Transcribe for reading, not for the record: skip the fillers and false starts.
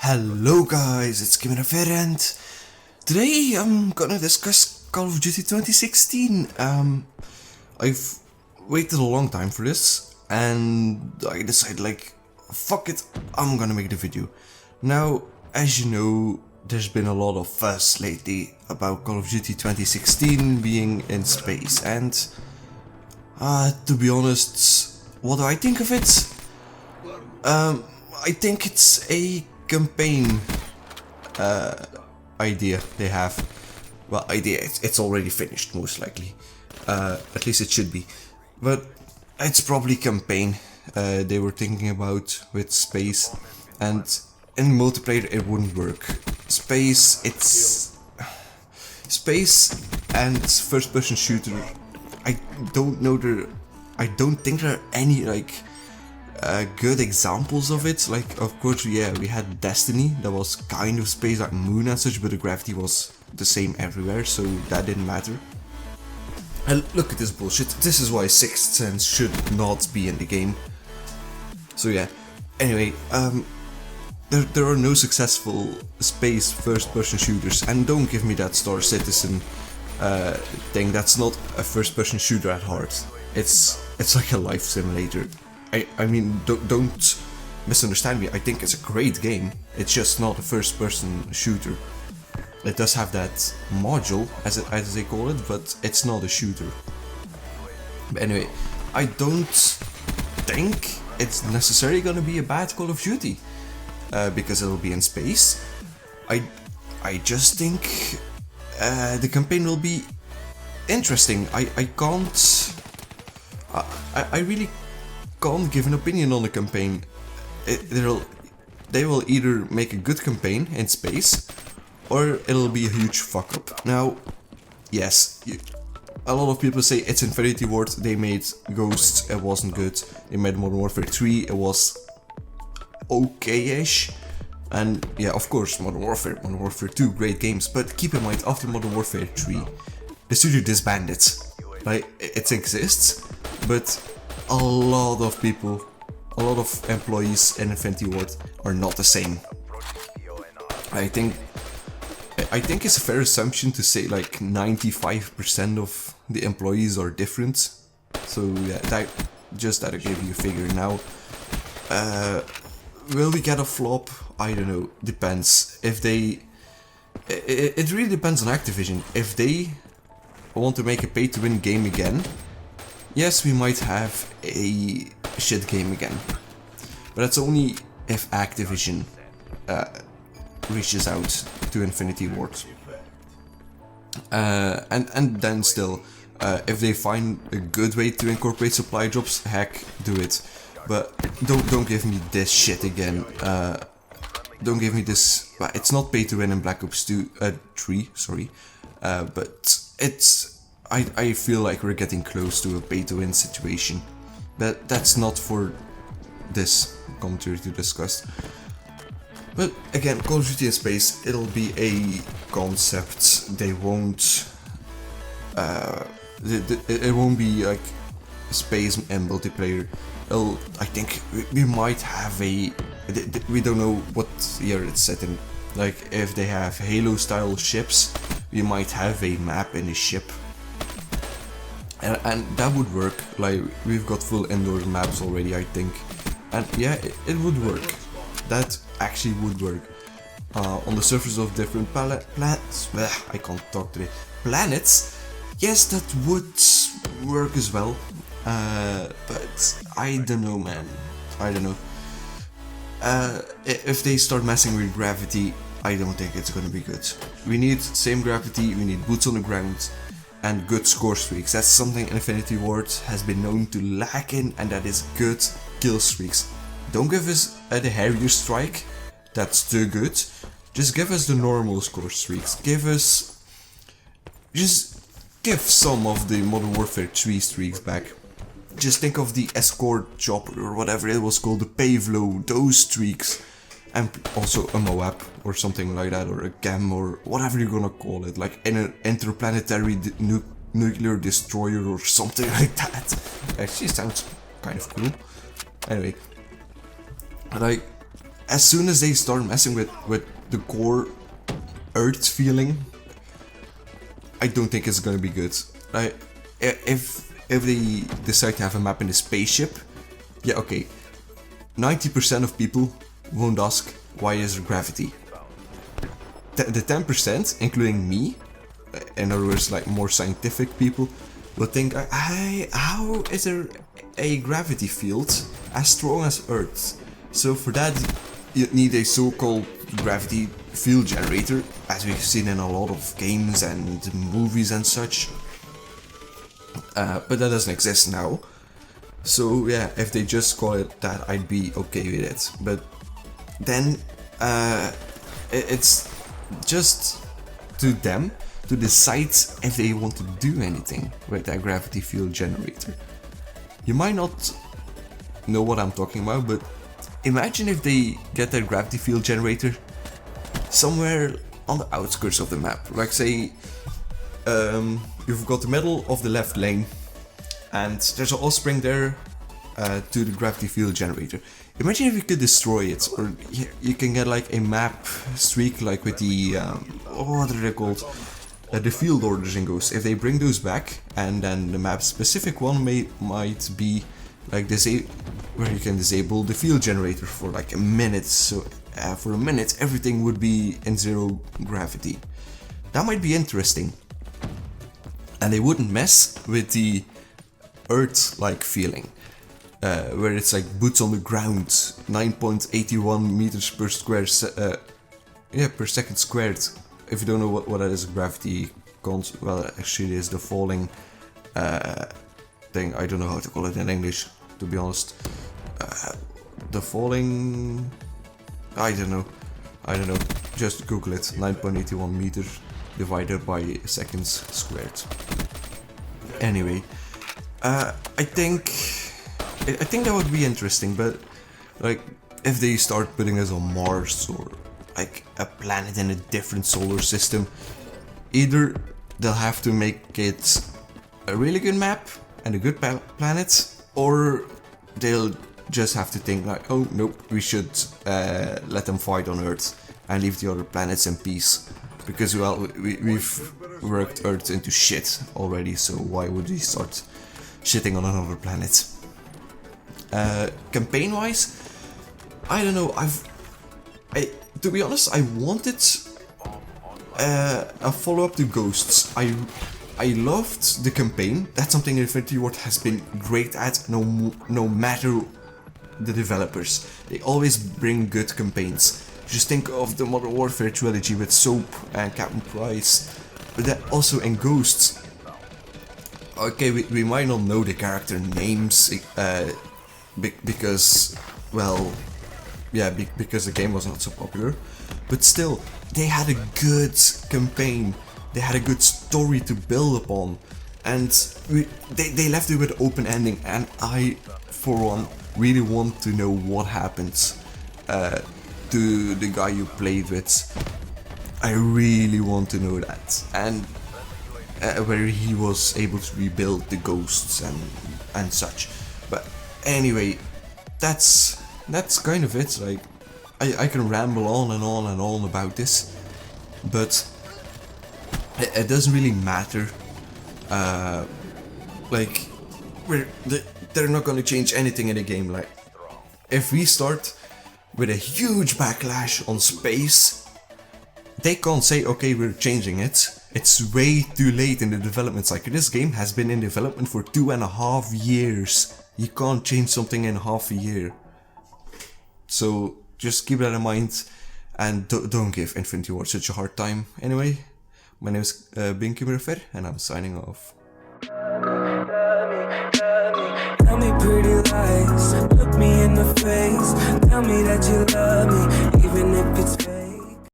Hello guys, it's Kimirafer and today I'm gonna discuss Call of Duty 2016. I've waited a long time for this and I decided like, fuck it, I'm gonna make the video. Now, as you know, there's been a lot of fuss lately about Call of Duty 2016 being in space and to be honest, what do I think of it? I think it's a campaign idea they have. Well, it's already finished most likely. At least it should be. But it's probably campaign they were thinking about with space, and in multiplayer it wouldn't work. Space and first person shooter, I don't think there are any like good examples of it. Like, of course, yeah, we had Destiny, that was kind of space like Moon and such, but the gravity was the same everywhere, so that didn't matter. And look at this bullshit. This is why Sixth Sense should not be in the game. So yeah, anyway, there are no successful space first-person shooters, and don't give me that Star Citizen thing. That's not a first-person shooter at heart. It's like a life simulator. I mean, don't misunderstand me. I think it's a great game. It's just not a first-person shooter. It does have that module, as they call it, but it's not a shooter. But anyway, I don't think it's necessarily gonna be a bad Call of Duty because it'll be in space. I just think the campaign will be interesting. I really can't give an opinion on the campaign. They will either make a good campaign in space, or it'll be a huge fuck up. Now, yes, a lot of people say it's Infinity Ward, they made Ghosts, it wasn't good. They made Modern Warfare 3, it was okay-ish. And yeah, of course, Modern Warfare 2, great games. But keep in mind, after Modern Warfare 3, the studio disbanded. Like, it exists, but a lot of people, a lot of employees in Infinity Ward are not the same. I think it's a fair assumption to say like 95% of the employees are different. So yeah, that I gave you a figure. Now, will we get a flop? I don't know. Depends. If they, it really depends on Activision. If they want to make a pay-to-win game again, yes, we might have a shit game again, but that's only if Activision reaches out to Infinity Ward. And then still, if they find a good way to incorporate supply drops, heck, do it. But don't give me this shit again. Don't give me this. It's not pay to win in Black Ops 3, sorry. But it's. I feel like we're getting close to a pay-to-win situation. But that's not for this commentary to discuss. But again, Call of Duty in space, it'll be a concept. They won't... it won't be like space and multiplayer. I think we might have a... We don't know what year it's set in. Like, if they have Halo-style ships, we might have a map in a ship. And that would work. Like, we've got full indoor maps already, I think. And yeah, it would work. That actually would work. On the surface of different planets. I can't talk today. Planets. Yes, that would work as well. But I don't know, man. I don't know. If they start messing with gravity, I don't think it's gonna be good. We need same gravity. We need boots on the ground. And good score streaks. That's something Infinity Ward has been known to lack in, and that is good kill streaks. Don't give us the Harrier strike, that's too good. Just give us the normal score streaks. Just give some of the Modern Warfare 3 streaks back. Just think of the escort chopper or whatever it was called, the Pavlo, those streaks. And also a Moab or something like that, or a Gem, or whatever you're gonna call it, like in an interplanetary nuclear destroyer or something like that. Actually sounds kind of cool. Anyway, like, as soon as they start messing with the core Earth feeling, I don't think it's gonna be good. Like, if they decide to have a map in a spaceship, yeah, okay, 90% of people won't ask why is there gravity. The 10%, including me, in other words, like more scientific people, will think, how is there a gravity field as strong as Earth? So for that, you need a so-called gravity field generator, as we've seen in a lot of games and movies and such. But that doesn't exist now. So yeah, if they just call it that, I'd be okay with it. But then it's just to them to decide if they want to do anything with that gravity field generator. You might not know what I'm talking about, but imagine if they get their gravity field generator somewhere on the outskirts of the map. Like say, you've got the middle of the left lane and there's an offspring there to the gravity field generator. Imagine if you could destroy it, or you can get like a map streak like with the, what are they called? The field orders in Ghost. If they bring those back, and then the map specific one might be like where you can disable the field generator for like a minute. So for a minute everything would be in zero gravity. That might be interesting. And they wouldn't mess with the Earth-like feeling, where it's like boots on the ground, 9.81 meters per per second squared. If you don't know what that is, gravity well, actually is the falling thing. I don't know how to call it in English, to be honest. The falling, I don't know. Just Google it. 9.81 meters divided by seconds squared. Anyway, I think that would be interesting, but like if they start putting us on Mars or like a planet in a different solar system, either they'll have to make it a really good map and a good planet, or they'll just have to think like, oh nope, we should let them fight on Earth and leave the other planets in peace, because well, we've worked Earth into shit already, so why would we start shitting on another planet? Campaign wise, I don't know, to be honest, I wanted a follow-up to Ghosts. I loved the campaign. That's something Infinity Ward has been great at, no matter the developers. They always bring good campaigns. Just think of the Modern Warfare trilogy with Soap and Captain Price. But then also in Ghosts, okay, we might not know the character names because, well, yeah, because the game was not so popular, but still, they had a good campaign, they had a good story to build upon, and they left it with open ending, and I, for one, really want to know what happens to the guy you played with. I really want to know that, and whether he was able to rebuild the ghosts and such. But anyway, that's kind of it. Like, I can ramble on and on and on about this, but it doesn't really matter. Like, they're not gonna change anything in the game. Like, if we start with a huge backlash on space, they can't say, okay, we're changing it. It's way too late in the development cycle. This game has been in development for 2.5 years. You can't change something in half a year. So just keep that in mind, and don't give Infinity Ward such a hard time. Anyway, my name is Kimirafer, and I'm signing off. Tell me pretty lies, look me in the face, tell me that you love me, even if it's fake.